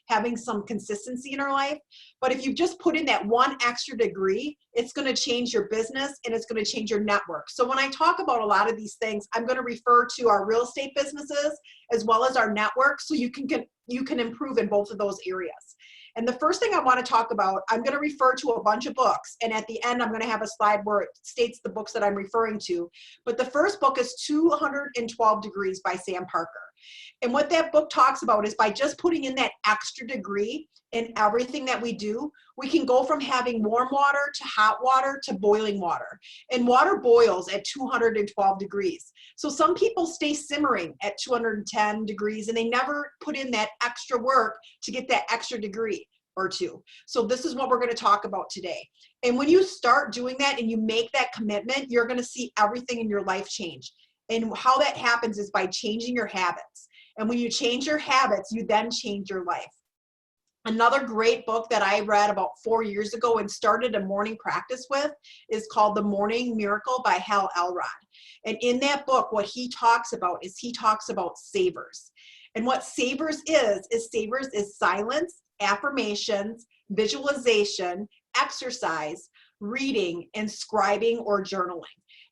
having some consistency in our life. But if you just put in that one extra degree, it's going to change your business and it's going to change your network. So when I talk about a lot of these things, I'm going to refer to our real estate businesses as well as our network, so you can improve in both of those areas. And the first thing I want to talk about, I'm going to refer to a bunch of books, and at the end I'm going to have a slide where it states the books that I'm referring to. But the first book is 212 Degrees by Sam Parker. And what that book talks about is by just putting in that extra degree in everything that we do, we can go from having warm water to hot water to boiling water. And water boils at 212 degrees. So some people stay simmering at 210 degrees and they never put in that extra work to get that extra degree or two. So this is what we're going to talk about today. And when you start doing that and you make that commitment, you're going to see everything in your life change. And how that happens is by changing your habits. And when you change your habits, you then change your life. Another great book that I read about 4 years ago and started a morning practice with is called The Morning Miracle by Hal Elrod. And in that book, what he talks about savers. And what savers is silence, affirmations, visualization, exercise, reading, and scribing or journaling.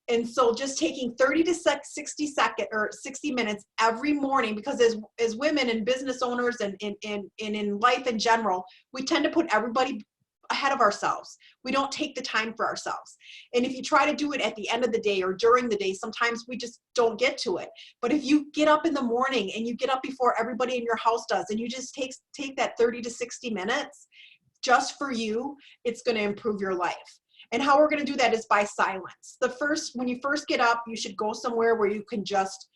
And so just taking 30 to 60 minutes every morning, because as women and business owners and in life in general, we tend to put everybody ahead of ourselves. We don't take the time for ourselves. And if you try to do it at the end of the day or during the day, sometimes we just don't get to it. But if you get up in the morning and you get up before everybody in your house does, and you just take that 30 to 60 minutes just for you, it's going to improve your life. And how we're going to do that is by silence. When you first get up, you should go somewhere where you can just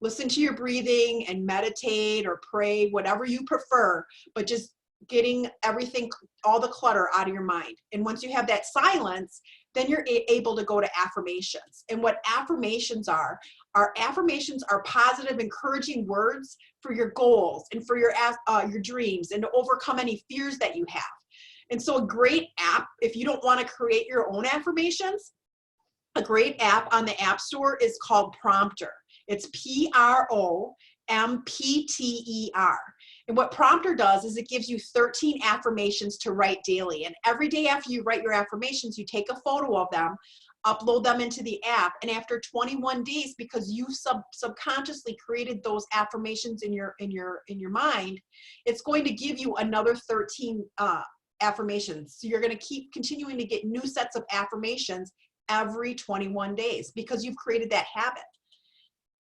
listen to your breathing and meditate or pray, whatever you prefer, but just getting everything, all the clutter out of your mind. And once you have that silence, then you're able to go to affirmations. And what affirmations are positive, encouraging words for your goals and for your dreams and to overcome any fears that you have. And so a great app, if you don't want to create your own affirmations, a great app on the App Store is called Prompter. It's Prompter. And what Prompter does is it gives you 13 affirmations to write daily. And every day after you write your affirmations, you take a photo of them, upload them into the app. And after 21 days, because you subconsciously created those affirmations in your mind, it's going to give you another 13 affirmations. So you're going to keep continuing to get new sets of affirmations every 21 days because you've created that habit.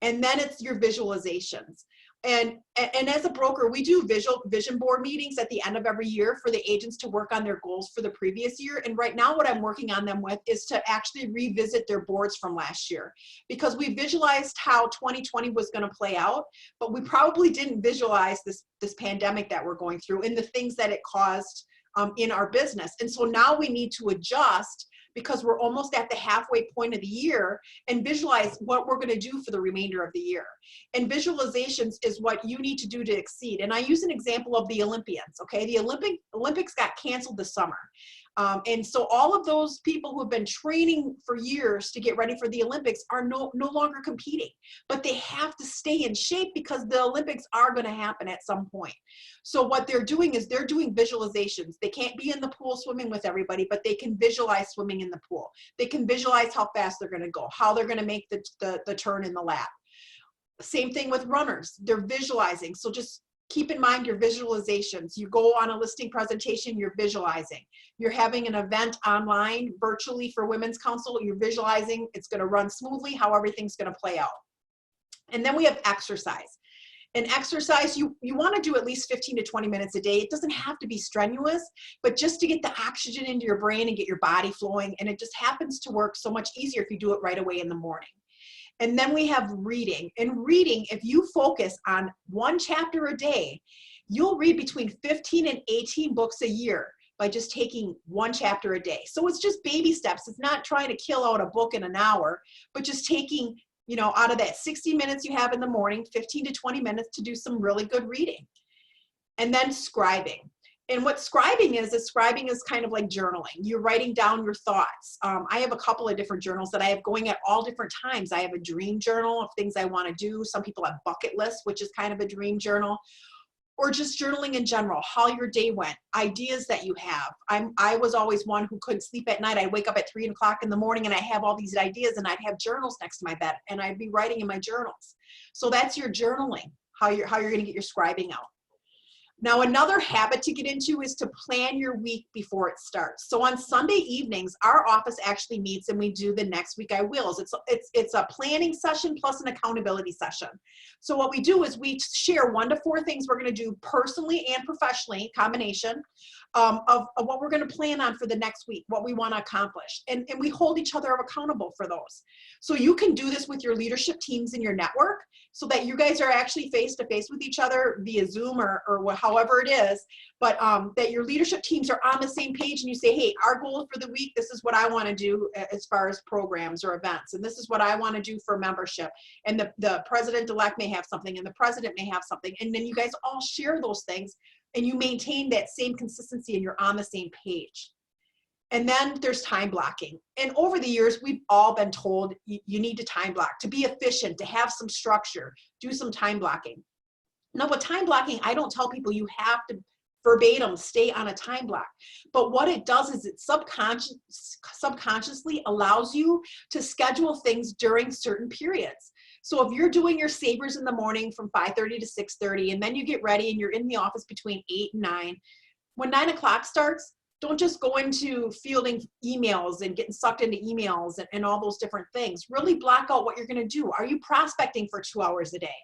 And then it's your visualizations. And as a broker, we do vision board meetings at the end of every year for the agents to work on their goals for the previous year. And right now what I'm working on them with is to actually revisit their boards from last year, because we visualized how 2020 was going to play out, but we probably didn't visualize this pandemic that we're going through and the things that it caused in our business. And so now we need to adjust because we're almost at the halfway point of the year and visualize what we're going to do for the remainder of the year. And visualizations is what you need to do to exceed. And I use an example of the Olympians, okay? The Olympics got canceled this summer. And so all of those people who have been training for years to get ready for the Olympics are no longer competing, but they have to stay in shape because the Olympics are going to happen at some point. So what they're doing is they're doing visualizations. They can't be in the pool swimming with everybody, but they can visualize swimming in the pool. They can visualize how fast they're going to go, how they're going to make the turn in the lap. Same thing with runners. They're visualizing. So just keep in mind your visualizations. You go on a listing presentation, you're visualizing. You're having an event online virtually for Women's Council, you're visualizing it's going to run smoothly, how everything's going to play out. And then we have exercise. And exercise, you want to do at least 15 to 20 minutes a day. It doesn't have to be strenuous, but just to get the oxygen into your brain and get your body flowing. And it just happens to work so much easier if you do it right away in the morning. And then we have reading. And reading, if you focus on one chapter a day, you'll read between 15 and 18 books a year by just taking one chapter a day. So it's just baby steps. It's not trying to kill out a book in an hour, but just taking, out of that 60 minutes you have in the morning, 15 to 20 minutes to do some really good reading. And then scribing. And what scribing is kind of like journaling. You're writing down your thoughts. I have a couple of different journals that I have going at all different times. I have a dream journal of things I want to do. Some people have bucket lists, which is kind of a dream journal. or just journaling in general, how your day went, ideas that you have. I was always one who couldn't sleep at night. I'd wake up at 3 o'clock in the morning and I have all these ideas, and I'd have journals next to my bed and I'd be writing in my journals. So that's your journaling, how you're going to get your scribing out. Now, another habit to get into is to plan your week before it starts. So on Sunday evenings, our office actually meets and we do the next week I wills. It's a planning session plus an accountability session. So what we do is we share 1 to 4 things we're going to do personally and professionally, combination of what we're going to plan on for the next week, what we want to accomplish. And we hold each other accountable for those. So you can do this with your leadership teams in your network so that you guys are actually face to face with each other via Zoom or however it is, but that your leadership teams are on the same page and you say, hey, our goal for the week, this is what I want to do as far as programs or events, and this is what I want to do for membership. And the president-elect may have something and the president may have something, and then you guys all share those things and you maintain that same consistency and you're on the same page. And then there's time blocking. And over the years, we've all been told you need to time block to be efficient, to have some structure, do some time blocking. Now with time blocking, I don't tell people you have to verbatim stay on a time block. But what it does is it subconsciously allows you to schedule things during certain periods. So if you're doing your savers in the morning from 5:30 to 6:30, and then you get ready and you're in the office between 8 and 9, when 9 o'clock starts, don't just go into fielding emails and getting sucked into emails and all those different things. Really block out what you're going to do. Are you prospecting for 2 hours a day?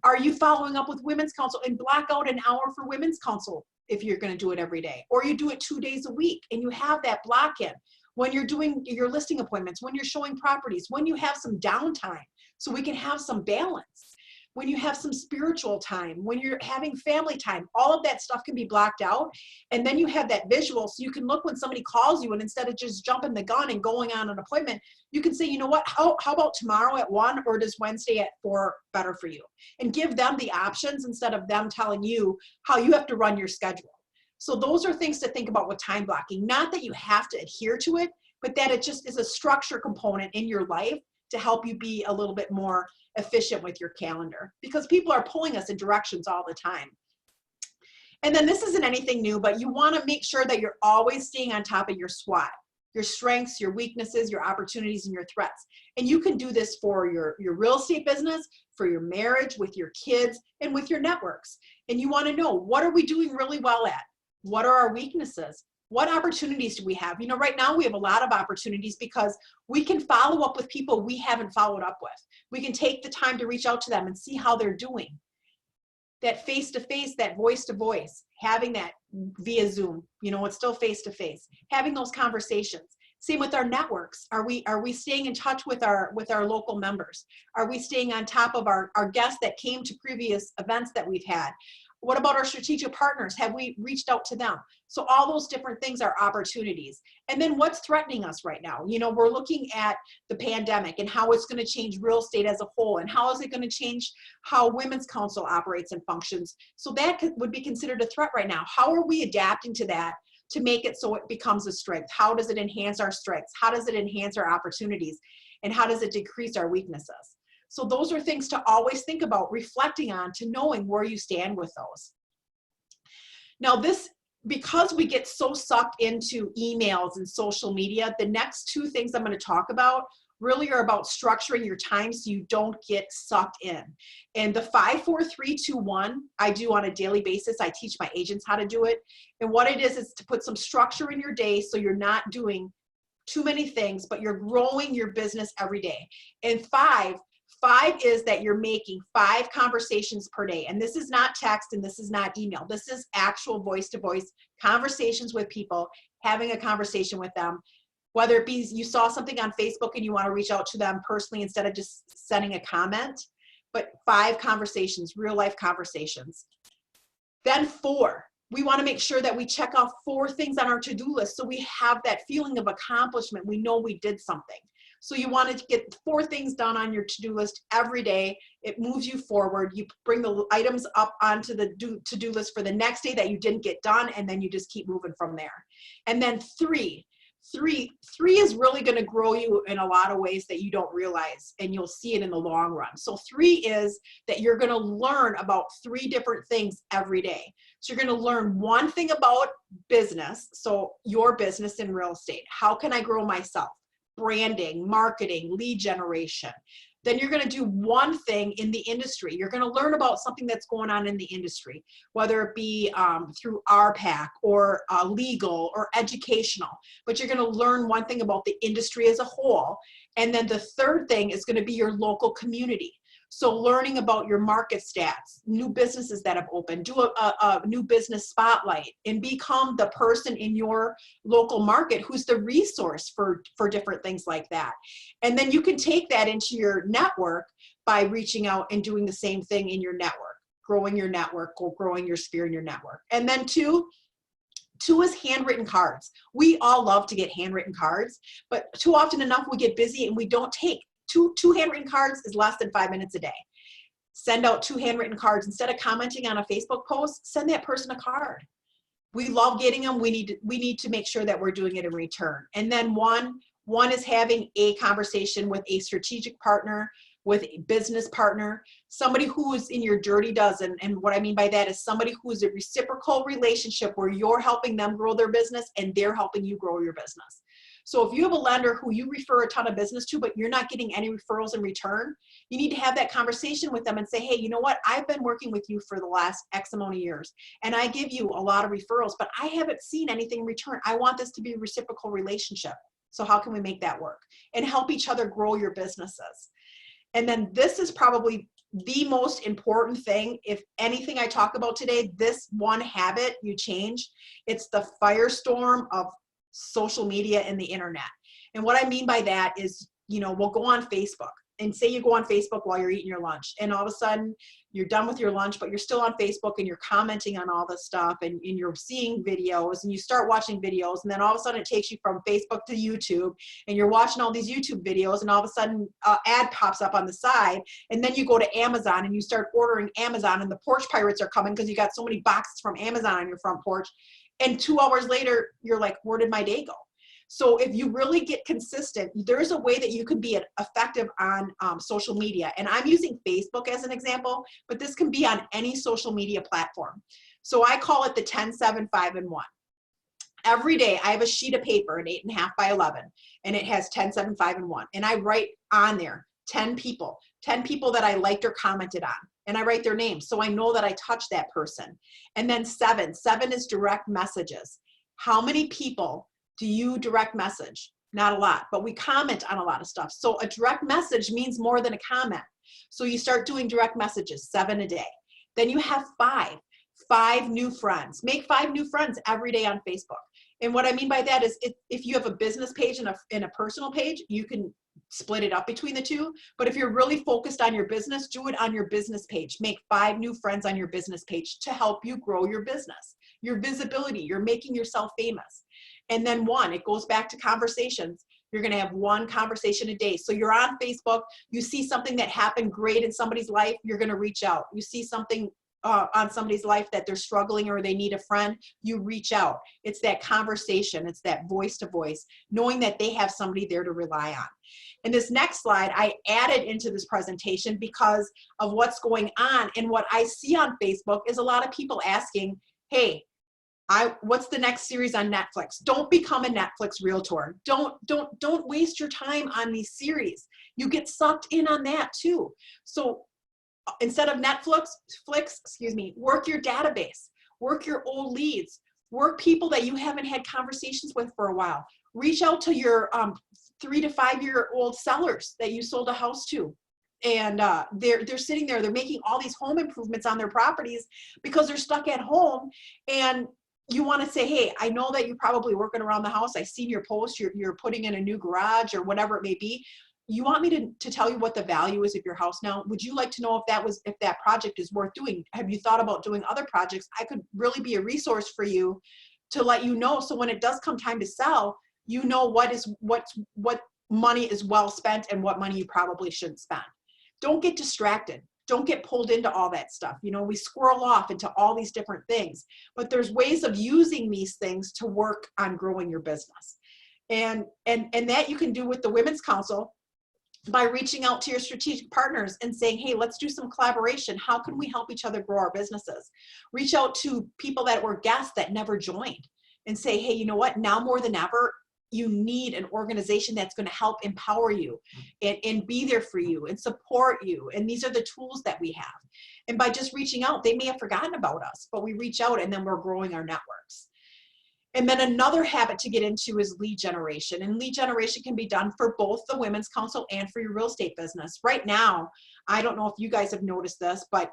Are you following up with Women's Council and block out an hour for Women's Council if you're going to do it every day? Or you do it 2 days a week and you have that block in. When you're doing your listing appointments, when you're showing properties, when you have some downtime so we can have some balance, when you have some spiritual time, when you're having family time, all of that stuff can be blocked out. And then you have that visual so you can look when somebody calls you, and instead of just jumping the gun and going on an appointment, you can say, you know what, how about tomorrow at 1, or does Wednesday at 4 better for you? And give them the options instead of them telling you how you have to run your schedule. So those are things to think about with time blocking. Not that you have to adhere to it, but that it just is a structure component in your life to help you be a little bit more efficient with your calendar, because people are pulling us in directions all the time. And then this isn't anything new, but you want to make sure that you're always staying on top of your SWOT, your strengths, your weaknesses, your opportunities, and your threats. And you can do this for your real estate business, for your marriage, with your kids, and with your networks. And you want to know, what are we doing really well at? What are our weaknesses? What opportunities do we have? You know, right now we have a lot of opportunities because we can follow up with people we haven't followed up with. We can take the time to reach out to them and see how they're doing. That face-to-face, that voice-to-voice, having that via Zoom, you know, it's still face-to-face, having those conversations. Same with our networks. Are we staying in touch with our local members? Are we staying on top of our guests that came to previous events that we've had? What about our strategic partners? Have we reached out to them? So all those different things are opportunities. And then what's threatening us right now? You know, we're looking at the pandemic and how it's going to change real estate as a whole, and how is it going to change how Women's Council operates and functions. So that would be considered a threat right now. How are we adapting to that to make it so it becomes a strength? How does it enhance our strengths? How does it enhance our opportunities? And how does it decrease our weaknesses? So those are things to always think about, reflecting on, to knowing where you stand with those. Now because we get so sucked into emails and social media, the next 2 things I'm going to talk about really are about structuring your time so you don't get sucked in. And the 5, 4, 3, 2, 1, I do on a daily basis. I teach my agents how to do it. And what it is to put some structure in your day so you're not doing too many things, but you're growing your business every day. And 5 is that you're making 5 conversations per day. And this is not text and this is not email. This is actual voice-to-voice conversations with people, having a conversation with them, whether it be you saw something on Facebook and you want to reach out to them personally instead of just sending a comment, but 5 conversations, real life conversations. Then 4, we want to make sure that we check off 4 things on our to-do list so we have that feeling of accomplishment. We know we did something. So you want to get 4 things done on your to-do list every day. It moves you forward. You bring the items up onto the to-do list for the next day that you didn't get done, and then you just keep moving from there. And then 3 Three is really going to grow you in a lot of ways that you don't realize, and you'll see it in the long run. So 3 is that you're going to learn about 3 different things every day. So you're going to learn one thing about business. So your business in real estate. How can I grow myself? Branding, marketing, lead generation. Then you're going to do one thing in the industry. You're going to learn about something that's going on in the industry, whether it be through RPAC or legal or educational. But you're going to learn one thing about the industry as a whole. And then the third thing is going to be your local community. So learning about your market stats, new businesses that have opened, do a new business spotlight, and become the person in your local market who's the resource for different things like that. And then you can take that into your network by reaching out and doing the same thing in your network, growing your network or growing your sphere in your network. And then two is handwritten cards. We all love to get handwritten cards, but too often enough we get busy and we don't take. Two handwritten cards is less than 5 minutes a day. Send out 2 handwritten cards. Instead of commenting on a Facebook post, send that person a card. We love getting them. We need to make sure that we're doing it in return. And then one is having a conversation with a strategic partner, with a business partner, somebody who is in your dirty dozen. And what I mean by that is somebody who is a reciprocal relationship where you're helping them grow their business and they're helping you grow your business. So if you have a lender who you refer a ton of business to, but you're not getting any referrals in return, you need to have that conversation with them and say, hey, you know what? I've been working with you for the last X amount of years, and I give you a lot of referrals, but I haven't seen anything in return. I want this to be a reciprocal relationship. So how can we make that work? And help each other grow your businesses. And then this is probably the most important thing. If anything I talk about today, this one habit you change, it's the firestorm of social media and the internet. And what I mean by that is, we'll go on Facebook, and say you go on Facebook while you're eating your lunch, and all of a sudden you're done with your lunch, but you're still on Facebook and you're commenting on all this stuff, and you're seeing videos, and you start watching videos, and then all of a sudden it takes you from Facebook to YouTube, and you're watching all these YouTube videos, and all of a sudden an ad pops up on the side, and then you go to Amazon and you start ordering Amazon, and the porch pirates are coming because you got so many boxes from Amazon on your front porch. And 2 hours later, you're like, where did my day go? So if you really get consistent, there's a way that you can be effective on social media. And I'm using Facebook as an example, but this can be on any social media platform. So I call it the 10, 7, 5, and 1. Every day I have a sheet of paper, an 8.5 by 11, and it has 10, 7, 5, and 1. And I write on there 10 people that I liked or commented on. And I write their names so I know that I touched that person. And then 7 is direct messages. How many people do you direct message? Not a lot, but we comment on a lot of stuff. So a direct message means more than a comment. So you start doing direct messages, 7 a day. Then you have 5 new friends. Make 5 new friends every day on Facebook. And what I mean by that is if you have a business page and a personal page, you can split it up between the two. But if you're really focused on your business, do it on your business page. Make 5 new friends on your business page to help you grow your business, your visibility. You're making yourself famous. And then 1, it goes back to conversations. You're going to have 1 conversation a day. So you're on Facebook, you see something that happened great in somebody's life, you're going to reach out. You see something on somebody's life that they're struggling or they need a friend, you reach out. It's that conversation. It's that voice to voice, knowing that they have somebody there to rely on. And this next slide, I added into this presentation because of what's going on. And what I see on Facebook is a lot of people asking, hey, what's the next series on Netflix? Don't become a Netflix realtor. Don't waste your time on these series. You get sucked in on that too. So instead of Netflix, work your database, work your old leads, work people that you haven't had conversations with for a while. Reach out to your 3 to 5 year old sellers that you sold a house to. And they're sitting there, they're making all these home improvements on their properties because they're stuck at home. And you want to say, hey, I know that you're probably working around the house. I've seen your post, you're putting in a new garage or whatever it may be. You want me to tell you what the value is of your house now? Would you like to know if that project is worth doing? Have you thought about doing other projects? I could really be a resource for you to let you know. So when it does come time to sell, you know what money is well spent and what money you probably shouldn't spend. Don't get distracted. Don't get pulled into all that stuff. We squirrel off into all these different things, but there's ways of using these things to work on growing your business. And that you can do with the Women's Council by reaching out to your strategic partners and saying, hey, let's do some collaboration. How can we help each other grow our businesses? Reach out to people that were guests that never joined and say, hey, you know what? Now more than ever, you need an organization that's going to help empower you and be there for you and support you. And these are the tools that we have. And by just reaching out, they may have forgotten about us, but we reach out and then we're growing our networks. And then another habit to get into is lead generation. And lead generation can be done for both the Women's Council and for your real estate business. Right now, I don't know if you guys have noticed this, but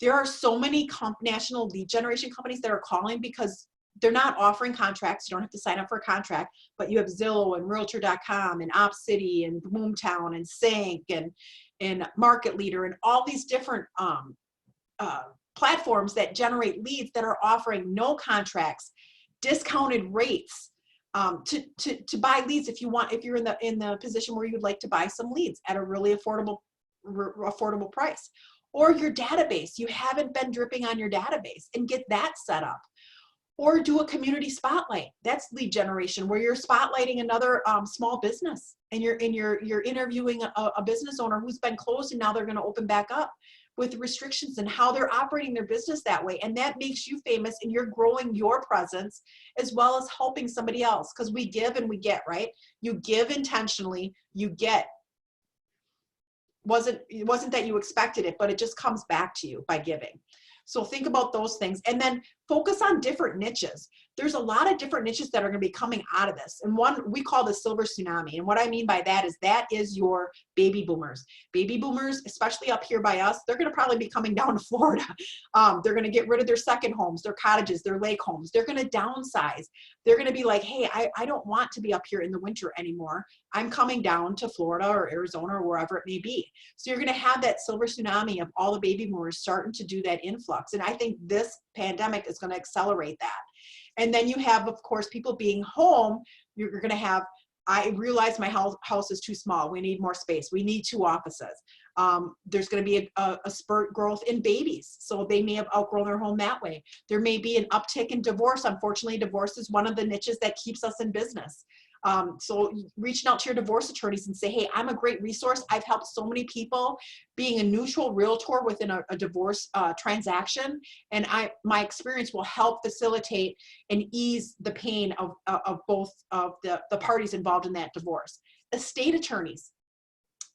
there are so many national lead generation companies that are calling because they're not offering contracts. You don't have to sign up for a contract, but you have Zillow and Realtor.com and OpCity and Boomtown and Sync and Market Leader and all these different platforms that generate leads that are offering no contracts, discounted rates to buy leads if you're in the position where you would like to buy some leads at a really affordable price. Or your database, you haven't been dripping on your database, and get that set up. Or do a community spotlight. That's lead generation, where you're spotlighting another small business, and you're interviewing a business owner who's been closed and now they're going to open back up with restrictions and how they're operating their business that way. And that makes you famous, and you're growing your presence as well as helping somebody else, because we give and we get, right? You give intentionally, you get. It wasn't that you expected it, but it just comes back to you by giving. So think about those things, and then focus on different niches. There's a lot of different niches that are going to be coming out of this. And one we call the silver tsunami. And what I mean by that is your baby boomers. Baby boomers, especially up here by us, they're going to probably be coming down to Florida. They're going to get rid of their second homes, their cottages, their lake homes. They're going to downsize. They're going to be like, hey, I don't want to be up here in the winter anymore. I'm coming down to Florida or Arizona or wherever it may be. So you're going to have that silver tsunami of all the baby boomers starting to do that influx. And I think this pandemic is going to accelerate that. And then you have, of course, people being home. You're going to have, I realize my house is too small. We need more space. We need 2 offices. There's going to be a spurt growth in babies. So they may have outgrown their home that way. There may be an uptick in divorce. Unfortunately, divorce is one of the niches that keeps us in business. So reaching out to your divorce attorneys and say, hey, I'm a great resource. I've helped so many people being a neutral realtor within a divorce transaction. And my experience will help facilitate and ease the pain of both of the parties involved in that divorce. Estate attorneys.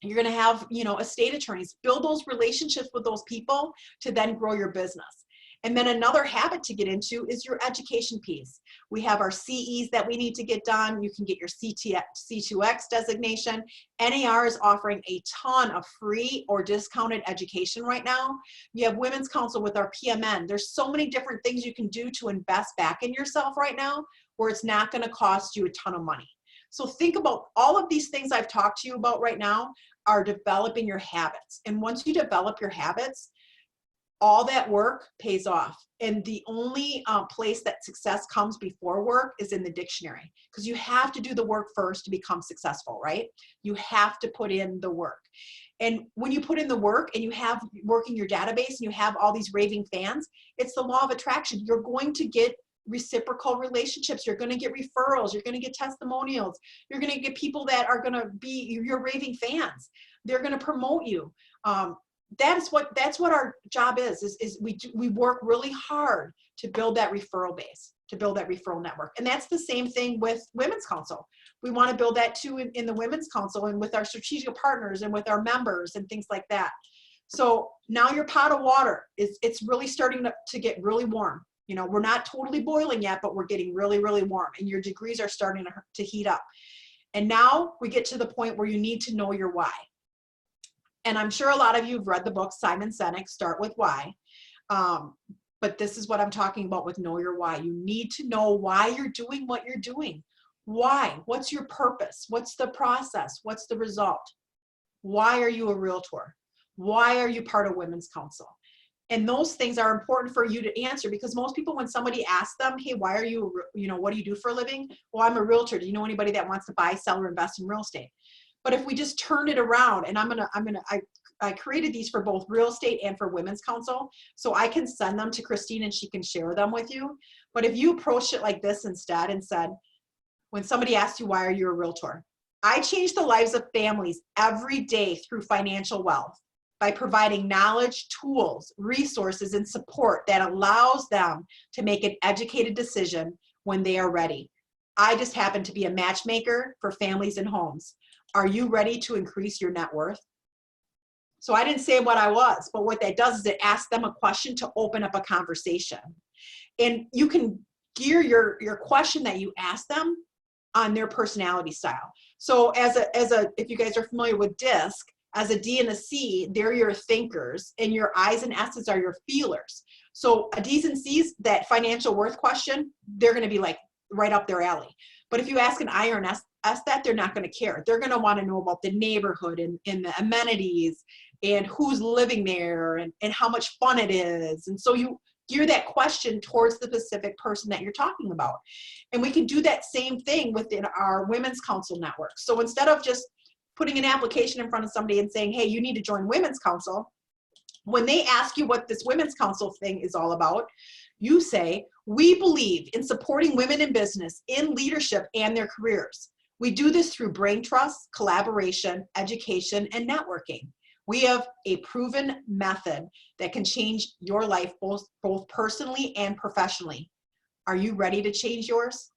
You're going to have, estate attorneys. Build those relationships with those people to then grow your business. And then another habit to get into is your education piece. We have our CEs that we need to get done. You can get your C2X designation. NAR is offering a ton of free or discounted education right now. You have Women's Council with our PMN. There's so many different things you can do to invest back in yourself right now where it's not going to cost you a ton of money. So think about all of these things I've talked to you about right now are developing your habits. And once you develop your habits, all that work pays off. And the only place that success comes before work is in the dictionary, because you have to do the work first to become successful, right? You have to put in the work. And when you put in the work and you have working your database and you have all these raving fans, it's the law of attraction. You're going to get reciprocal relationships. You're going to get referrals. You're going to get testimonials. You're going to get people that are going to be your raving fans. They're going to promote you. That's what our job is we work really hard to build that referral base, to build that referral network. And that's the same thing with Women's Council. We want to build that too in the Women's Council and with our strategic partners and with our members and things like that. So now your pot of water it's really starting to get really warm. We're not totally boiling yet, but we're getting really, really warm, and your degrees are starting to heat up. And now we get to the point where you need to know your why. And I'm sure a lot of you have read the book Simon Sinek, Start With Why. But this is what I'm talking about with Know Your Why. You need to know why you're doing what you're doing. Why? What's your purpose? What's the process? What's the result? Why are you a realtor? Why are you part of Women's Council? And those things are important for you to answer, because most people, when somebody asks them, hey, why are you, what do you do for a living? Well, I'm a realtor. Do you know anybody that wants to buy, sell, or invest in real estate? But if we just turn it around, and I created these for both real estate and for Women's Council, so I can send them to Christine and she can share them with you. But if you approached it like this instead and said, when somebody asks you, why are you a realtor? I change the lives of families every day through financial wealth by providing knowledge, tools, resources, and support that allows them to make an educated decision when they are ready. I just happen to be a matchmaker for families and homes. Are you ready to increase your net worth? So I didn't say what I was, but what that does is it asks them a question to open up a conversation. And you can gear your question that you ask them on their personality style. So if you guys are familiar with DISC, as a D and a C, they're your thinkers, and your I's and S's are your feelers. So a D's and C's, that financial worth question, they're going to be like right up their alley. But if you ask an I or an S that, they're not going to care. They're going to want to know about the neighborhood and the amenities and who's living there and how much fun it is. And so you gear that question towards the specific person that you're talking about. And we can do that same thing within our Women's Council network. So instead of just putting an application in front of somebody and saying, hey, you need to join Women's Council, when they ask you what this Women's Council thing is all about, you say, we believe in supporting women in business, in leadership, and their careers. We do this through brain trust, collaboration, education, and networking. We have a proven method that can change your life both personally and professionally. Are you ready to change yours?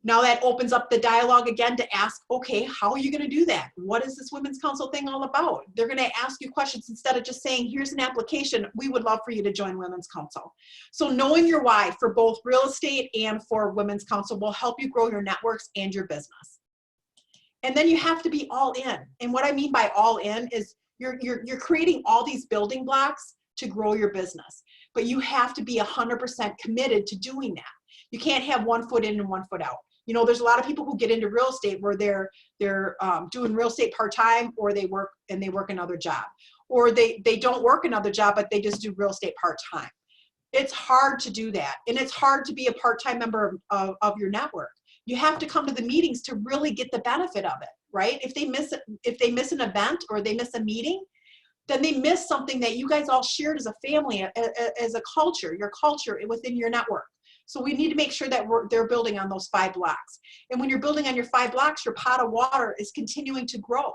Now that opens up the dialogue again to ask, okay, how are you going to do that? What is this Women's Council thing all about? They're going to ask you questions instead of just saying, here's an application. We would love for you to join Women's Council. So knowing your why for both real estate and for Women's Council will help you grow your networks and your business. And then you have to be all in. And what I mean by all in is you're creating all these building blocks to grow your business, but you have to be 100% committed to doing that. You can't have 1 foot in and 1 foot out. You know, there's a lot of people who get into real estate where they're doing real estate part-time, or they work another job, or they don't work another job, but they just do real estate part-time. It's hard to do that. And it's hard to be a part-time member of your network. You have to come to the meetings to really get the benefit of it, right? If they miss an event or they miss a meeting, then they miss something that you guys all shared as a family, as a culture, your culture within your network. So we need to make sure that they're building on those 5 blocks. And when you're building on your 5 blocks, your pot of water is continuing to grow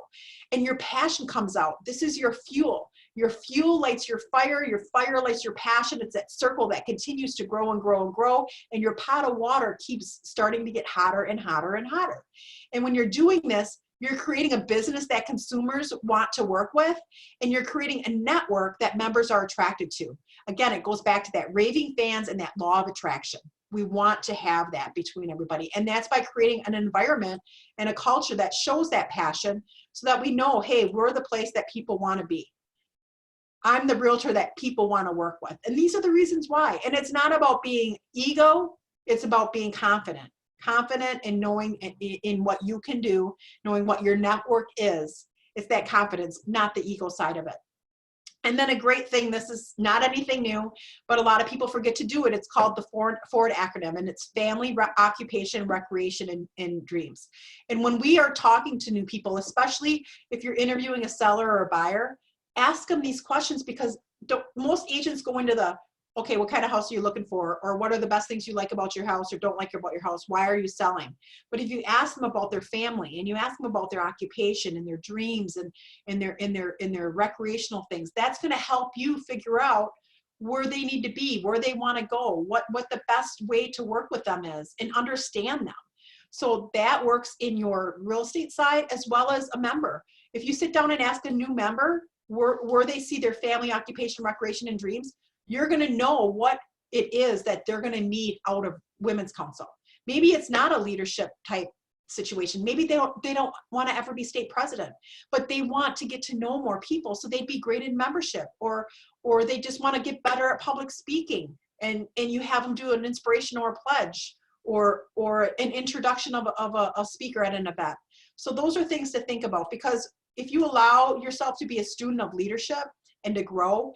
and your passion comes out. This is your fuel. Your fuel lights your fire lights your passion. It's that circle that continues to grow and grow and grow. And your pot of water keeps starting to get hotter and hotter and hotter. And when you're doing this, you're creating a business that consumers want to work with, and you're creating a network that members are attracted to. Again, it goes back to that raving fans and that law of attraction. We want to have that between everybody. And that's by creating an environment and a culture that shows that passion so that we know, hey, we're the place that people want to be. I'm the realtor that people want to work with. And these are the reasons why. And it's not about being ego, it's about being confident. Confident in knowing in what you can do, knowing what your network is. It's that confidence, not the ego side of it. And then a great thing, this is not anything new, but a lot of people forget to do it. It's called the FORD acronym, and it's family, occupation, recreation, and dreams. And when we are talking to new people, especially if you're interviewing a seller or a buyer, ask them these questions, because most agents go into the, okay, what kind of house are you looking for? Or what are the best things you like about your house or don't like about your house? Why are you selling? But if you ask them about their family and you ask them about their occupation and their dreams and their recreational things, that's going to help you figure out where they need to be, where they want to go, what the best way to work with them is, and understand them. So that works in your real estate side as well as a member. If you sit down and ask a new member where they see their family, occupation, recreation, and dreams, you're going to know what it is that they're going to need out of Women's Council. Maybe it's not a leadership type situation. Maybe they don't want to ever be state president, but they want to get to know more people, so they'd be great in membership, or they just want to get better at public speaking, and you have them do an inspiration or a pledge or an introduction of a speaker at an event. So those are things to think about, because if you allow yourself to be a student of leadership and to grow,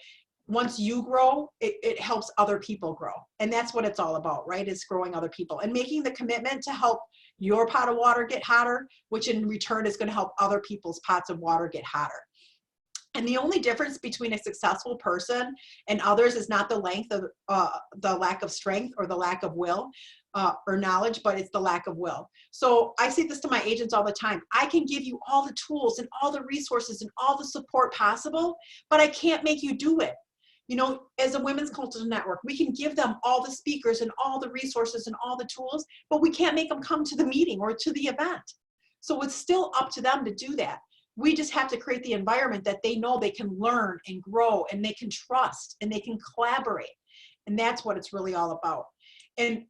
once you grow, it helps other people grow. And that's what it's all about, right? Is growing other people and making the commitment to help your pot of water get hotter, which in return is going to help other people's pots of water get hotter. And the only difference between a successful person and others is not the length of the lack of strength or the lack of will or knowledge, but it's the lack of will. So I say this to my agents all the time. I can give you all the tools and all the resources and all the support possible, but I can't make you do it. You know, as a women's cultural network, we can give them all the speakers and all the resources and all the tools, but we can't make them come to the meeting or to the event. So it's still up to them to do that. We just have to create the environment that they know they can learn and grow and they can trust and they can collaborate. And that's what it's really all about. And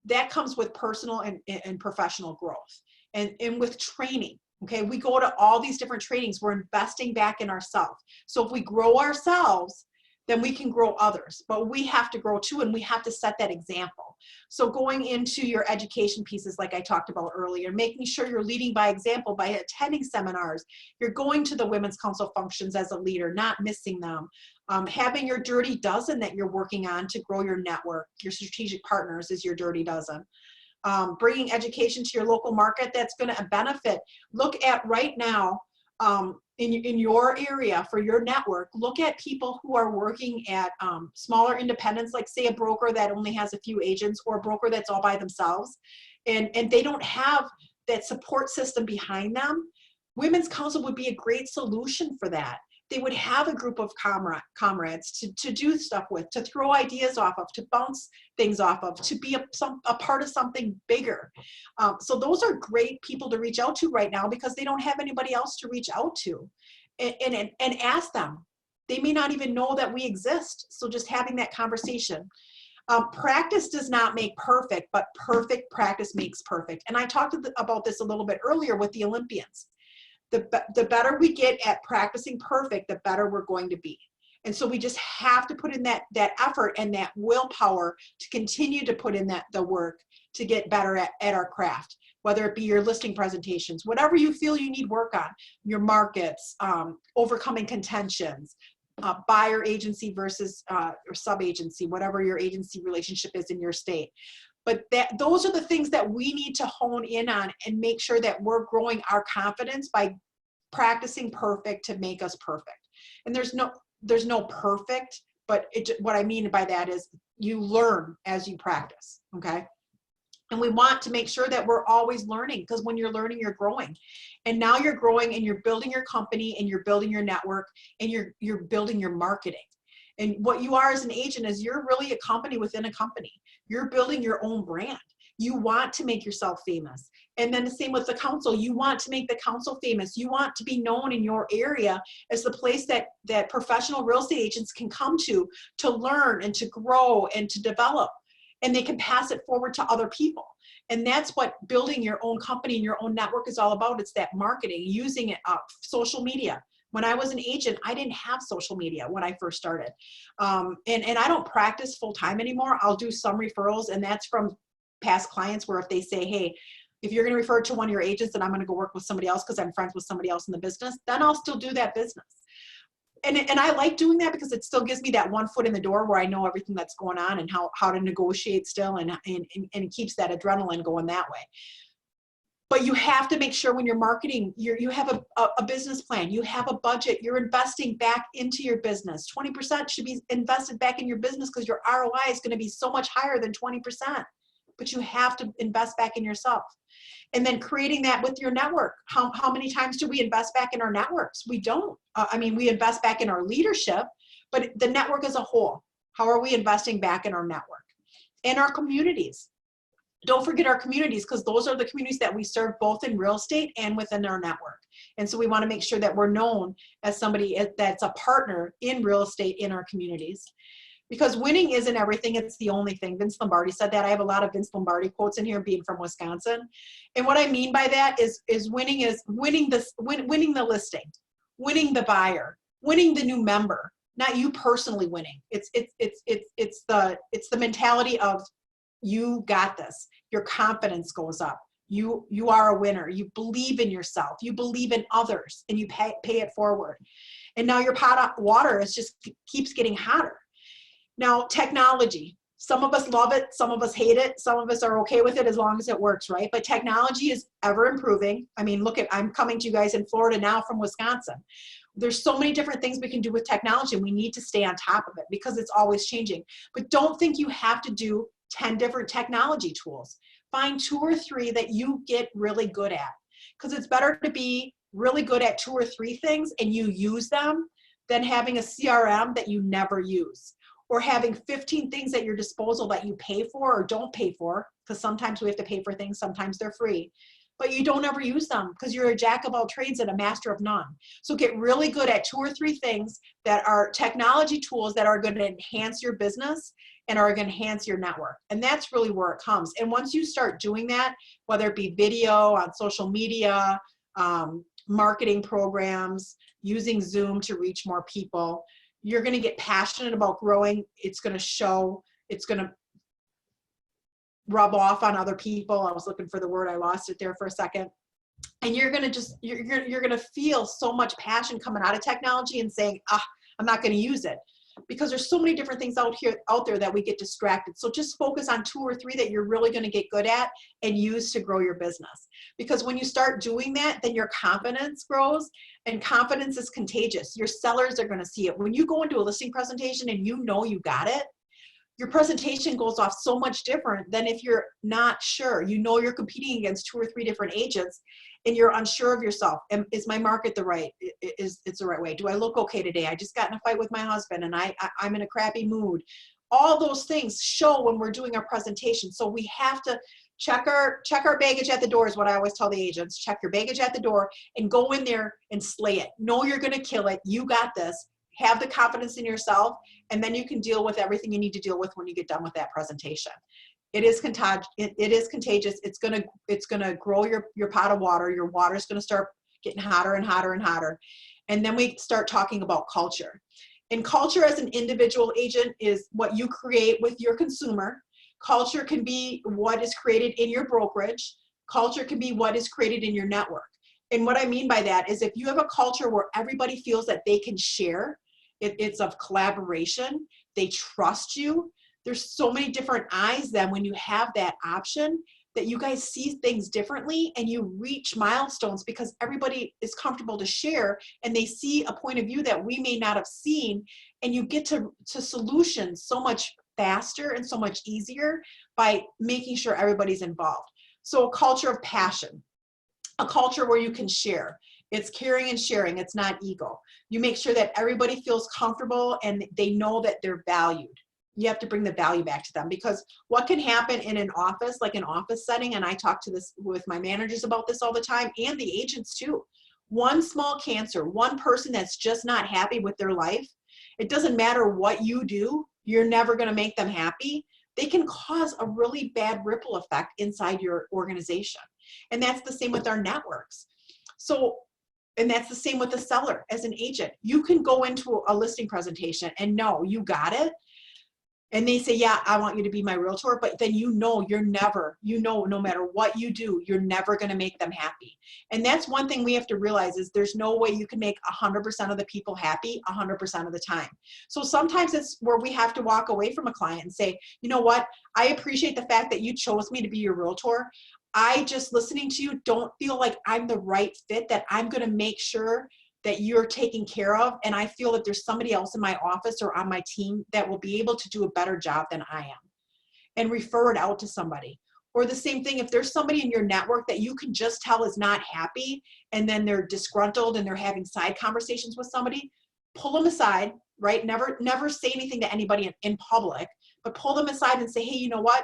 that comes with personal and professional growth and with training. Okay, we go to all these different trainings. We're investing back in ourselves. So if we grow ourselves, then we can grow others, but we have to grow too, and we have to set that example. So going into your education pieces, like I talked about earlier, making sure you're leading by example by attending seminars, you're going to the Women's Council functions as a leader, not missing them, having your dirty dozen that you're working on to grow your network. Your strategic partners is your dirty dozen. Bringing education to your local market that's going to benefit. Look at right now, in your area for your network, look at people who are working at smaller independents, like say a broker that only has a few agents or a broker that's all by themselves, and they don't have that support system behind them. Women's Council would be a great solution for that. They would have a group of comrades to do stuff with, to throw ideas off of, to bounce things off of, to be a part of something bigger. So those are great people to reach out to right now because they don't have anybody else to reach out to and ask them. They may not even know that we exist. So just having that conversation. Practice does not make perfect, but perfect practice makes perfect. And I talked about this a little bit earlier with the Olympians. The better we get at practicing perfect, the better we're going to be. And so we just have to put in that effort and that willpower to continue to put in the work to get better at our craft, whether it be your listing presentations, whatever you feel you need work on, your markets, overcoming contentions, buyer agency versus or sub-agency, whatever your agency relationship is in your state. But those are the things that we need to hone in on and make sure that we're growing our confidence by practicing perfect to make us perfect. And there's no perfect, but what I mean by that is you learn as you practice, okay? And we want to make sure that we're always learning, because when you're learning, you're growing. And now you're growing and you're building your company and you're building your network and you're building your marketing. And what you are as an agent is you're really a company within a company. You're building your own brand. You want to make yourself famous. And then the same with the council. You want to make the council famous. You want to be known in your area as the place that professional real estate agents can come to learn and to grow and to develop. And they can pass it forward to other people. And that's what building your own company and your own network is all about. It's that marketing, using it, social media. When I was an agent, I didn't have social media when I first started. And I don't practice full time anymore. I'll do some referrals, and that's from past clients where if they say, hey, if you're going to refer to one of your agents and I'm going to go work with somebody else because I'm friends with somebody else in the business, then I'll still do that business. And I like doing that because it still gives me that one foot in the door where I know everything that's going on and how to negotiate still, and it keeps that adrenaline going that way. But you have to make sure when you're marketing, you have a business plan, you have a budget, you're investing back into your business. 20% should be invested back in your business because your ROI is going to be so much higher than 20%. But you have to invest back in yourself. And then creating that with your network. How many times do we invest back in our networks? We don't. We invest back in our leadership, but the network as a whole. How are we investing back in our network? And our communities. Don't forget our communities, because those are the communities that we serve both in real estate and within our network. And so we want to make sure that we're known as somebody that's a partner in real estate in our communities. Because winning isn't everything, it's the only thing. Vince Lombardi said that. I have a lot of Vince Lombardi quotes in here, being from Wisconsin. And what I mean by that is winning the listing, winning the buyer, winning the new member, not you personally winning. It's the mentality of you got this. Your confidence goes up. You are a winner. You believe in yourself. You believe in others, and you pay it forward. And now your pot of water keeps getting hotter. Now, technology. Some of us love it. Some of us hate it. Some of us are okay with it as long as it works, right? But technology is ever improving. I mean, I'm coming to you guys in Florida now from Wisconsin. There's so many different things we can do with technology, and we need to stay on top of it because it's always changing. But don't think you have to do 10 different technology tools. Find 2 or 3 that you get really good at, because it's better to be really good at 2 or 3 things and you use them than having a CRM that you never use, or having 15 things at your disposal that you pay for or don't pay for, because sometimes we have to pay for things, sometimes they're free, but you don't ever use them because you're a jack of all trades and a master of none. So get really good at 2 or 3 things that are technology tools that are going to enhance your business and are going to enhance your network. And that's really where it comes. And once you start doing that, whether it be video on social media, marketing programs, using Zoom to reach more people, you're going to get passionate about growing. It's going to show, it's going to rub off on other people. I was looking for the word, I lost it there for a second. And you're going to just, you're going to feel so much passion coming out of technology and saying, I'm not going to use it, because there's so many different things out there that we get distracted. So just focus on 2 or 3 that you're really going to get good at and use to grow your business. Because when you start doing that, then your confidence grows, and confidence is contagious. Your sellers are going to see it. When you go into a listing presentation and you know you got it, your presentation goes off so much different than if you're not sure. You know you're competing against 2 or 3 different agents and you're unsure of yourself. Is my market the right? It's the right way? Do I look okay today? I just got in a fight with my husband and I'm in a crappy mood. All those things show when we're doing our presentation. So we have to check our baggage at the door is what I always tell the agents. Check your baggage at the door and go in there and slay it. Know you're going to kill it. You got this. Have the confidence in yourself, and then you can deal with everything you need to deal with when you get done with that presentation. It is contagious. It's gonna grow your pot of water. Your water is gonna start getting hotter and hotter and hotter. And then we start talking about culture. And culture as an individual agent is what you create with your consumer. Culture can be what is created in your brokerage. Culture can be what is created in your network. And what I mean by that is if you have a culture where everybody feels that they can share, it's of collaboration, they trust you. There's so many different eyes then when you have that option that you guys see things differently and you reach milestones because everybody is comfortable to share and they see a point of view that we may not have seen, and you get to solutions so much faster and so much easier by making sure everybody's involved. So a culture of passion, a culture where you can share. It's caring and sharing. It's not ego. You make sure that everybody feels comfortable and they know that they're valued. You have to bring the value back to them, because what can happen in an office, like an office setting, and I talk to this with my managers about this all the time, and the agents too. One small cancer, one person that's just not happy with their life, it doesn't matter what you do, you're never going to make them happy. They can cause a really bad ripple effect inside your organization. And that's the same with our networks. So, and that's the same with the seller as an agent. You can go into a listing presentation and know you got it. And they say, yeah, I want you to be my realtor. But then no matter what you do, you're never going to make them happy. And that's one thing we have to realize is there's no way you can make 100% of the people happy 100% of the time. So sometimes it's where we have to walk away from a client and say, you know what? I appreciate the fact that you chose me to be your realtor. I just listening to you don't feel like I'm the right fit, that I'm going to make sure that you're taken care of. And I feel that there's somebody else in my office or on my team that will be able to do a better job than I am, and refer it out to somebody. Or the same thing, if there's somebody in your network that you can just tell is not happy and then they're disgruntled and they're having side conversations with somebody, pull them aside, right? Never say anything to anybody in public, but pull them aside and say, hey, you know what?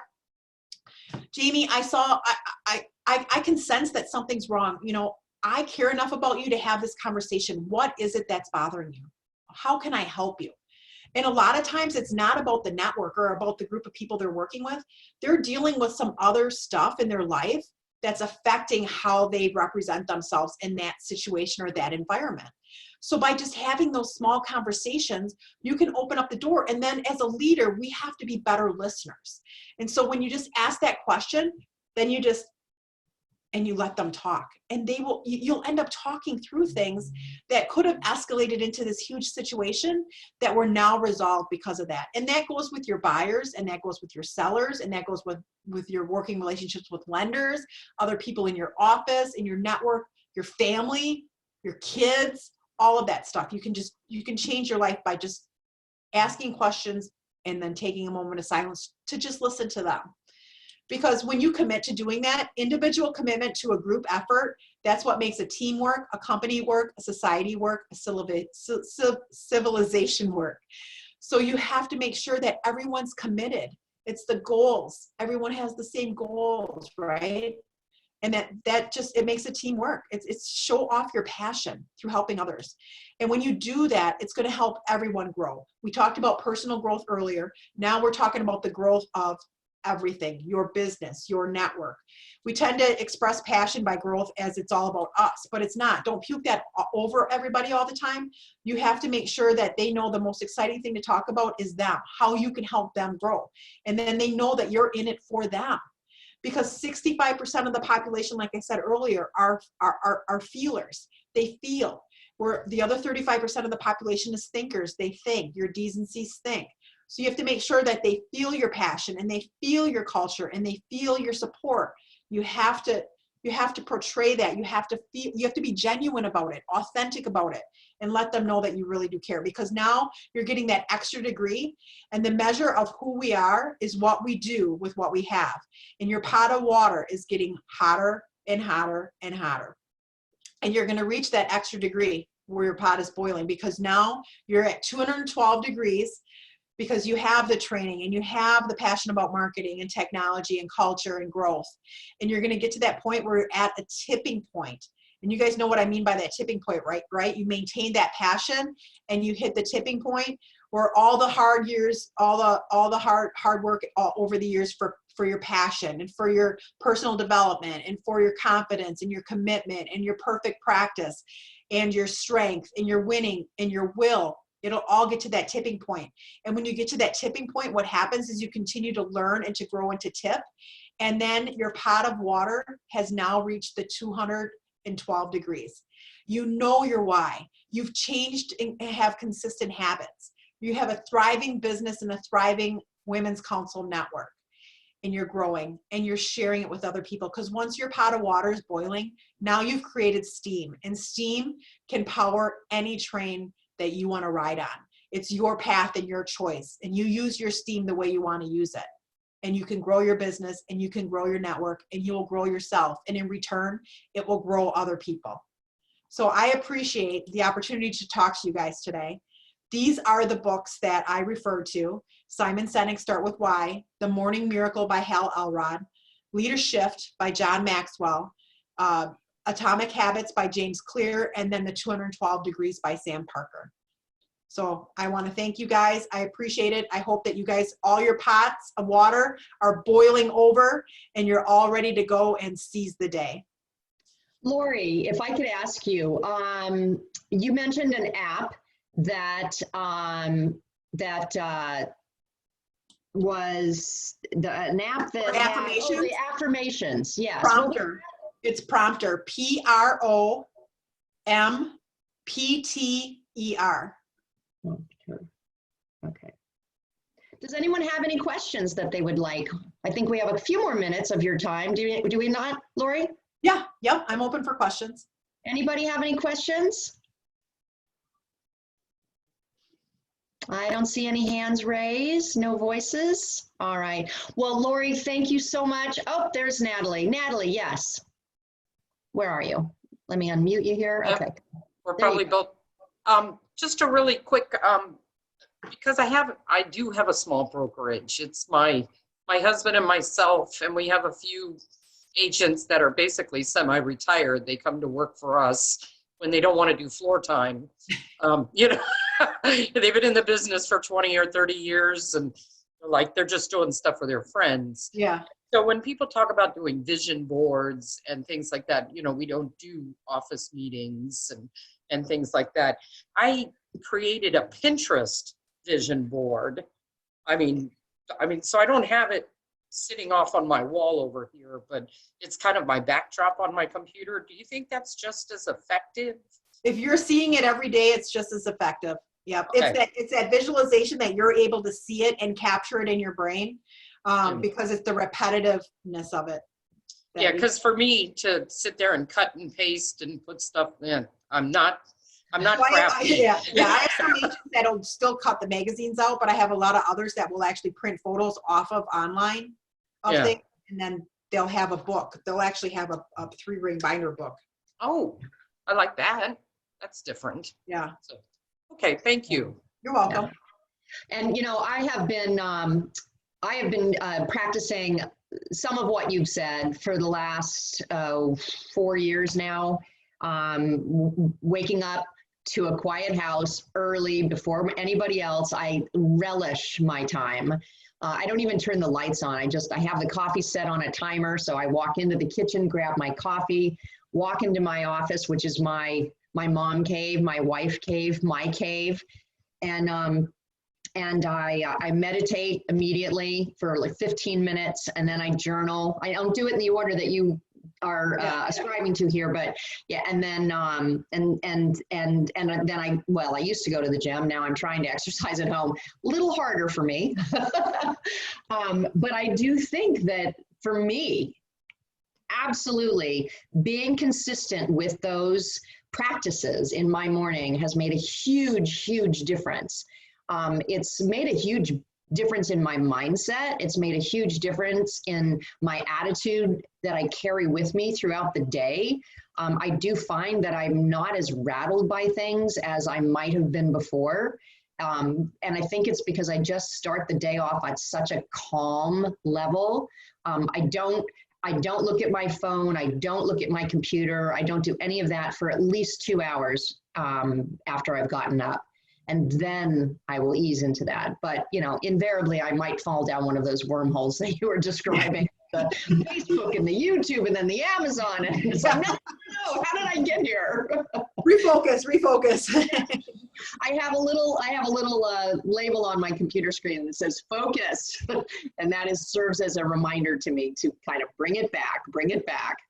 Jamie, I can sense that something's wrong. You know, I care enough about you to have this conversation. What is it that's bothering you? How can I help you? And a lot of times it's not about the network or about the group of people they're working with. They're dealing with some other stuff in their life that's affecting how they represent themselves in that situation or that environment. So by just having those small conversations, you can open up the door. And then as a leader, we have to be better listeners. And so when you just ask that question, then you let them talk, and you'll end up talking through things that could have escalated into this huge situation that were now resolved because of that. And that goes with your buyers, and that goes with your sellers, and that goes with your working relationships with lenders, other people in your office, in your network, your family, your kids, all of that stuff. You can change your life by just asking questions and then taking a moment of silence to just listen to them. Because when you commit to doing that, individual commitment to a group effort, that's what makes a team work, a company work, a society work, a civilization work. So you have to make sure that everyone's committed. It's the goals. Everyone has the same goals, right? And that just, it makes a team work. It's show off your passion through helping others. And when you do that, it's going to help everyone grow. We talked about personal growth earlier. Now we're talking about the growth of everything, your business, your network. We tend to express passion by growth as it's all about us, but it's not. Don't puke that over everybody all the time. You have to make sure that they know the most exciting thing to talk about is them, how you can help them grow. And then they know that you're in it for them. Because 65% of the population, like I said earlier, are feelers. They feel. Where the other 35% of the population is thinkers. They think. Your D's and C's think. So you have to make sure that they feel your passion and they feel your culture and they feel your support. You have to portray that. You have to be genuine about it, authentic about it, and let them know that you really do care, because now you're getting that extra degree, and the measure of who we are is what we do with what we have. And your pot of water is getting hotter and hotter and hotter. And you're going to reach that extra degree where your pot is boiling, because now you're at 212 degrees. Because you have the training and you have the passion about marketing and technology and culture and growth. And you're going to get to that point where you're at a tipping point. And you guys know what I mean by that tipping point, right? You maintain that passion and you hit the tipping point where all the hard years, all the hard work all over the years for your passion and for your personal development and for your confidence and your commitment and your perfect practice and your strength and your winning and your will, it'll all get to that tipping point. And when you get to that tipping point, what happens is you continue to learn and to grow and to tip. And then your pot of water has now reached the 212 degrees. You know your why. You've changed and have consistent habits. You have a thriving business and a thriving women's council network. And you're growing and you're sharing it with other people. Because once your pot of water is boiling, now you've created steam. And steam can power any train that you want to ride on. It's your path and your choice, and you use your steam the way you want to use it. And you can grow your business and you can grow your network and you will grow yourself. And in return, it will grow other people. So I appreciate the opportunity to talk to you guys today. These are the books that I referred to. Simon Sinek, Start With Why, The Morning Miracle by Hal Elrod, Leader Shift by John Maxwell, Atomic Habits by James Clear, and then the 212 Degrees by Sam Parker. So I want to thank you guys. I appreciate it. I hope that you guys, all your pots of water are boiling over and you're all ready to go and seize the day. Lori, if I could ask you, you mentioned an app that was an app that affirmations? The affirmations, yes. Prompter. It's Prompter, PROMPTER. Okay. Does anyone have any questions that they would like? I think we have a few more minutes of your time. Do we not, Lori? Yeah, yep, I'm open for questions. Anybody have any questions? I don't see any hands raised, no voices. All right. Well, Lori, thank you so much. Oh, there's Natalie. Natalie, yes. Where are you? Let me unmute you here. Okay. We're probably both. Just a really quick, because I do have a small brokerage. It's my husband and myself, and we have a few agents that are basically semi-retired. They come to work for us when they don't want to do floor time. They've been in the business for 20 or 30 years, and they're just doing stuff for their friends. Yeah. So when people talk about doing vision boards and things like that, we don't do office meetings and things like that. I created a Pinterest vision board. So I don't have it sitting off on my wall over here, but it's kind of my backdrop on my computer. Do you think that's just as effective? If you're seeing it every day, it's just as effective. Yep. Okay. It's that visualization that you're able to see it and capture it in your brain, because it's the repetitiveness of it. Yeah, because for me to sit there and cut and paste and put stuff in, I'm not I'm not So crafty. yeah, I have some agents that'll still cut the magazines out, but I have a lot of others that will actually print photos off of online of Yeah. things, and then they'll have a book. They'll actually have a 3-ring binder book. Oh, I like that. That's different. Yeah, So, okay, thank you. you're welcome. And you know, I have been practicing some of what you've said for the last 4 years now. Waking up to a quiet house early before anybody else. I relish my time. I don't even turn the lights on. I have the coffee set on a timer. So I walk into the kitchen, grab my coffee, walk into my office, which is my mom cave, my wife cave, my cave. And I meditate immediately for like 15 minutes, and then I journal. I don't do it in the order that you are ascribing to here, but yeah, and then I used to go to the gym. Now I'm trying to exercise at home. A little harder for me, but I do think that for me, absolutely being consistent with those practices in my morning has made a huge difference. It's made a huge difference in my mindset. It's made a huge difference in my attitude that I carry with me throughout the day. I do find that I'm not as rattled by things as I might have been before. And I think it's because I just start the day off at such a calm level. I don't look at my phone. I don't look at my computer. I don't do any of that for at least 2 hours after I've gotten up. And then I will ease into that. But, you know, invariably, I might fall down one of those wormholes that you were describing, the Facebook and the YouTube and then the Amazon. And it's like, no, how did I get here? Refocus. I have a little label on my computer screen that says focus. And that serves as a reminder to me to kind of bring it back.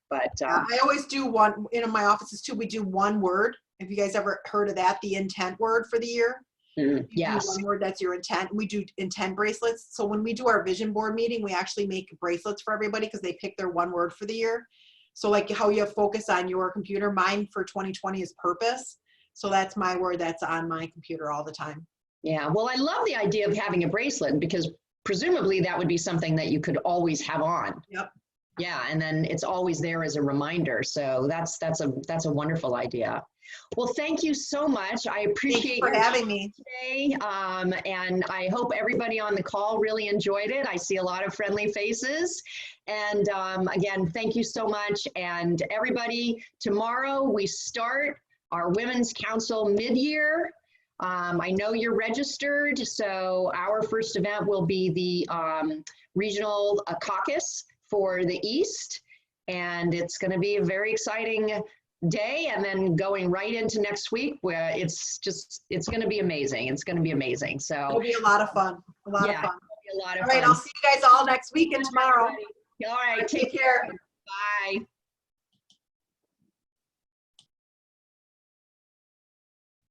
But I always do one in my offices too. We do one word. Have you guys ever heard of that? The intent word for the year. Yes. One word, that's your intent. We do intent bracelets. So when we do our vision board meeting, we actually make bracelets for everybody because they pick their one word for the year. So like how you have focus on your computer, mine for 2020 is purpose. So that's my word that's on my computer all the time. Yeah. Well, I love the idea of having a bracelet because presumably that would be something that you could always have on. Yep. Yeah. And then it's always there as a reminder. So that's a wonderful idea. Well, thank you so much. I appreciate Thank you for having me today. And I hope everybody on the call really enjoyed it. I see a lot of friendly faces. And again, thank you so much. And everybody, tomorrow we start our Women's Council mid-year. I know you're registered, so our first event will be the regional caucus for the East. And it's going to be a very exciting day, and then going right into next week where it's going to be amazing. It's going to be amazing. So it'll be a lot of fun. A lot of fun. It'll be a lot of all right, fun. I'll see you guys all next week and tomorrow. All right, take care. Bye.